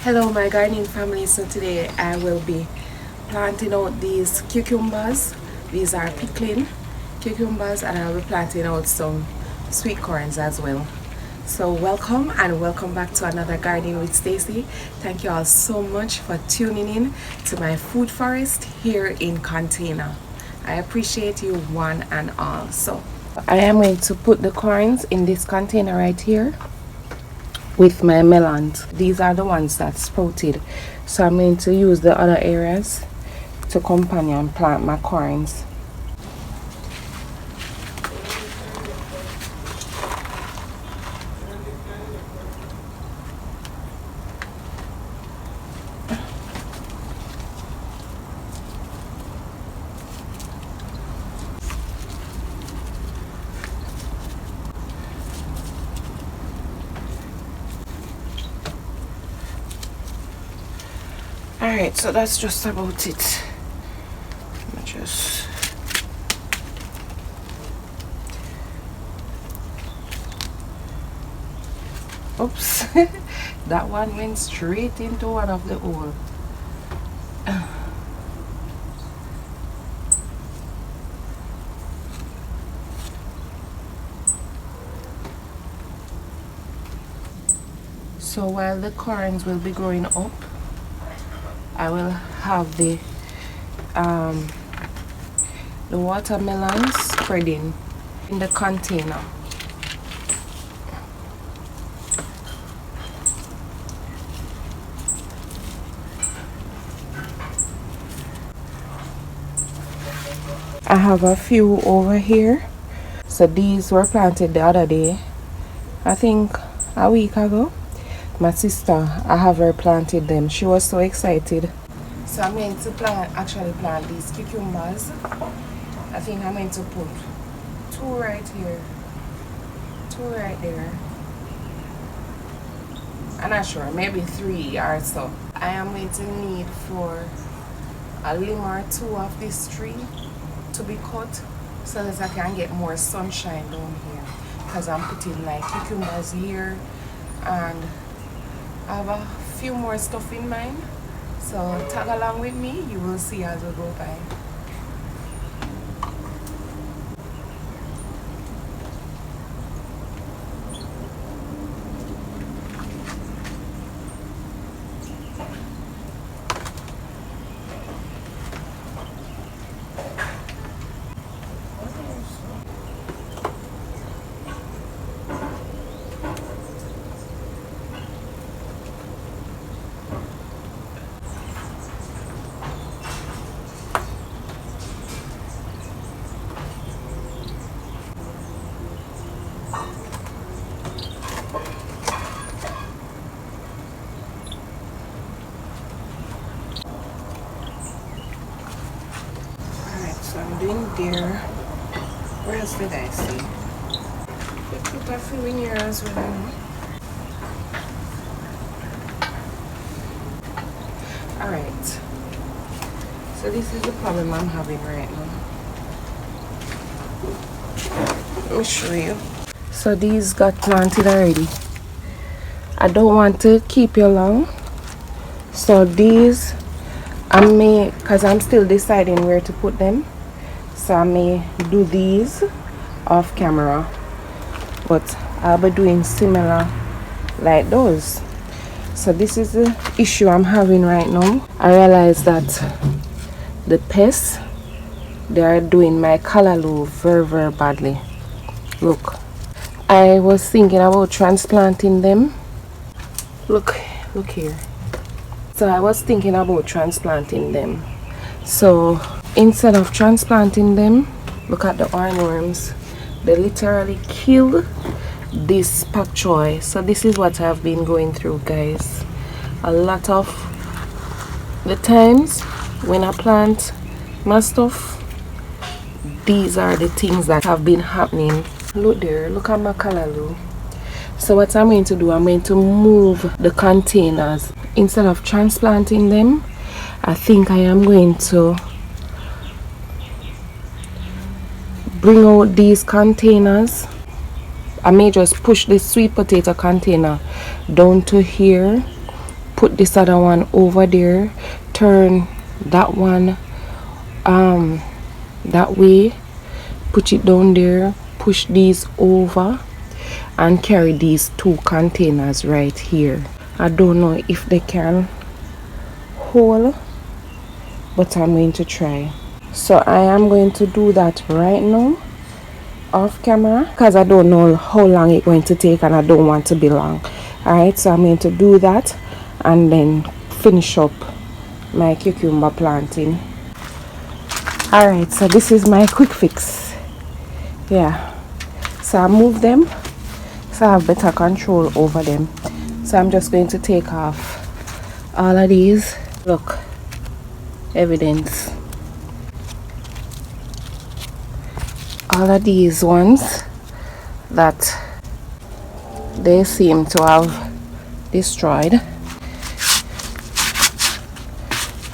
Hello my gardening family. So today I will be planting out these cucumbers. These are pickling cucumbers, and I'll be planting out some sweet corns as well. So welcome back to another gardening with Stacey. Thank you all so much for tuning in to my food forest here in container. I appreciate you one and all. So I am going to put the corns in this container right here with my melons. These are the ones that sprouted, so I'm going to use the other areas to companion plant my corns. Alright, so that's just about it. Oops, that one went straight into one of the holes. So while the corns will be growing up, I will have the watermelon spreading in the container. I have a few over here. So these were planted the other day, I think a week ago. My sister, I have her planted them. She was so excited. So I'm going to plant these cucumbers. I think I'm going to put 2 right here, 2 right there. I'm not sure, maybe 3 or so. I am going to need for a limb or 2 of this tree to be cut so that I can get more sunshine down here, because I'm putting like cucumbers here, and I have a few more stuff in mind. So tag along with me, you will see as we go by. So I'm doing there. Where else did I see? You put a few in here as well. Alright. So this is the problem I'm having right now. Let me show you. So these got planted already. I don't want to keep you long. So these, because I'm still deciding where to put them. So I may do these off camera, but I'll be doing similar like those. So this is the issue I'm having right now. I realize that the pests, they are doing my callaloo very badly. Look, I was thinking about transplanting them. Look here. So I was thinking about transplanting them. So instead of transplanting them, look at the ironworms. They literally killed this pak choi. So this is what I've been going through, guys. A lot of the times when I plant my stuff, these are the things that have been happening. Look there, look at my callaloo. So what I'm going to do, I'm going to move the containers. Instead of transplanting them, I think I am going to bring out these containers. I may just push this sweet potato container down to here put this other one over there, turn that one that way, put it down there, push these over, and carry these two containers right here. I don't know if they can hold, but I'm going to try. So I am going to do that right now off camera, because I don't know how long it's going to take and I don't want to be long. Alright, so I'm going to do that and then finish up my cucumber planting. Alright, so this is my quick fix. Yeah, so I move them so I have better control over them. So I'm just going to take off all of these. Look, evidence. All of these ones that they seem to have destroyed.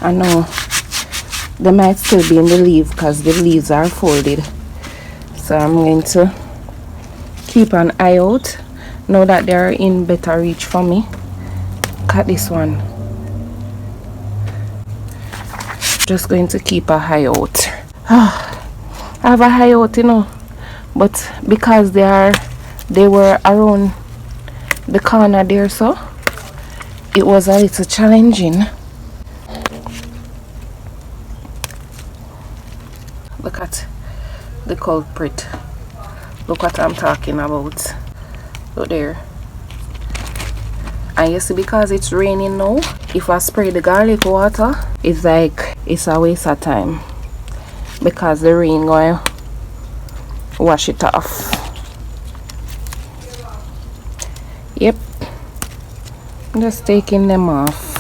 I know they might still be in the leaf because the leaves are folded. So I'm going to keep an eye out now that they're in better reach for me. Look at this one. Just going to keep a eye out. I have a eye out, you know, but because they were around the corner there, so it was a little challenging. Look at the culprit. Look what I'm talking about. Look there. And you see, because it's raining now, if I spray the garlic water, it's like it's a waste of time, because the rain going to wash it off. Yep, I'm just taking them off.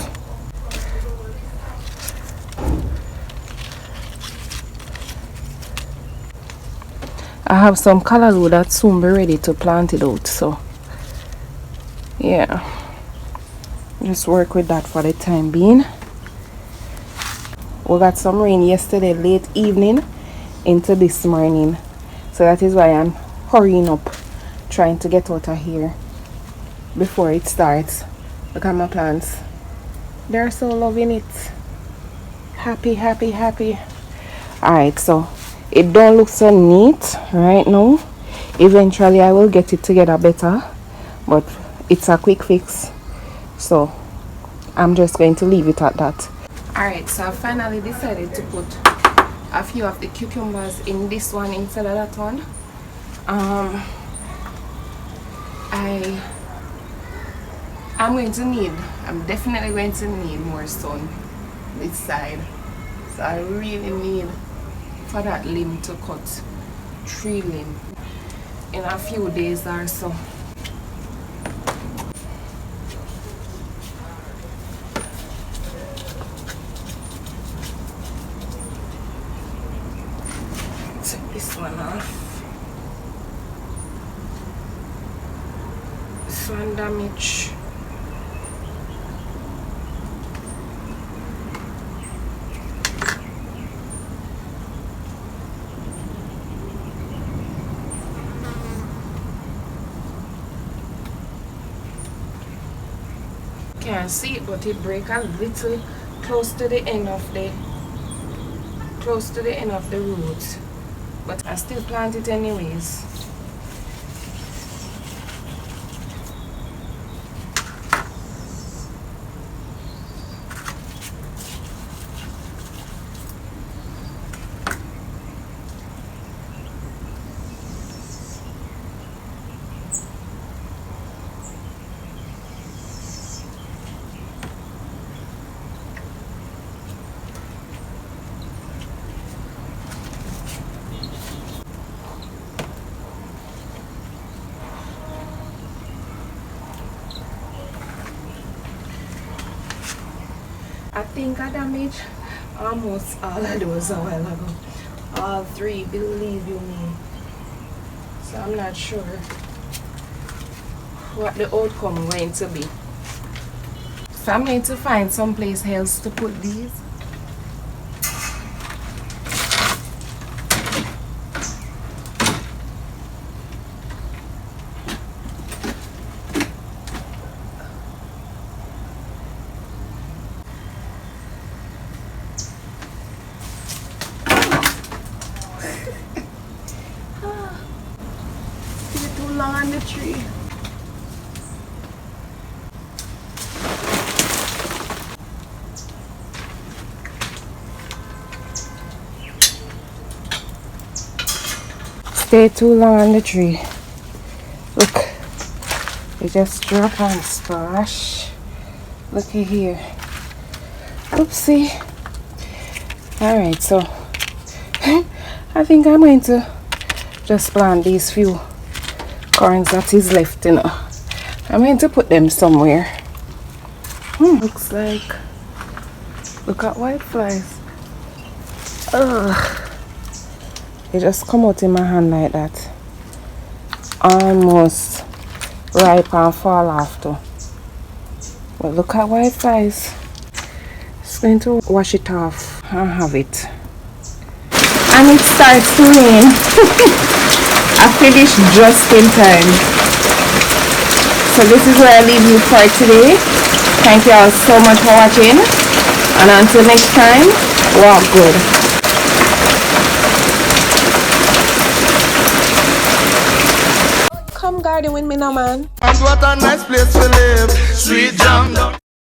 I have some callaloo that soon be ready to plant it out, so yeah, just work with that for the time being. We got some rain yesterday late evening into this morning, so that is why I'm hurrying up, trying to get out of here before it starts. Look at my plants, they're so loving it. Happy, happy, happy. Alright, so it don't look so neat right now. Eventually I will get it together better, but it's a quick fix, so I'm just going to leave it at that. Alright, so I finally decided to put a few of the cucumbers in this one instead of that one. I'm definitely going to need more sun this side, so I really need for that limb to cut 3 limbs in a few days or so. Take this one off. This one damaged. Can't see it, but it break a little close to the end of the root, but I still plant it anyways. I think I damaged almost all of those a while ago. All 3, believe you me. So I'm not sure what the outcome going to be. So I'm going to find someplace else to put these. long on the tree. Stay too long on the tree. Look, it just drop and splash. Look at here. Oopsie. Alright, so I think I'm going to just plant these few corns that is left, you know. I'm going to put them somewhere. Looks like, look at white flies. Ugh. They just come out in my hand like that. Almost ripe and fall off too. But look at white flies. Just going to wash it off and have it. And it starts to rain. I finished just in time. So this is where I leave you for today. Thank you all so much for watching. And until next time, walk good. Come garden with me now, man. And what a nice place to live. Sweet jam.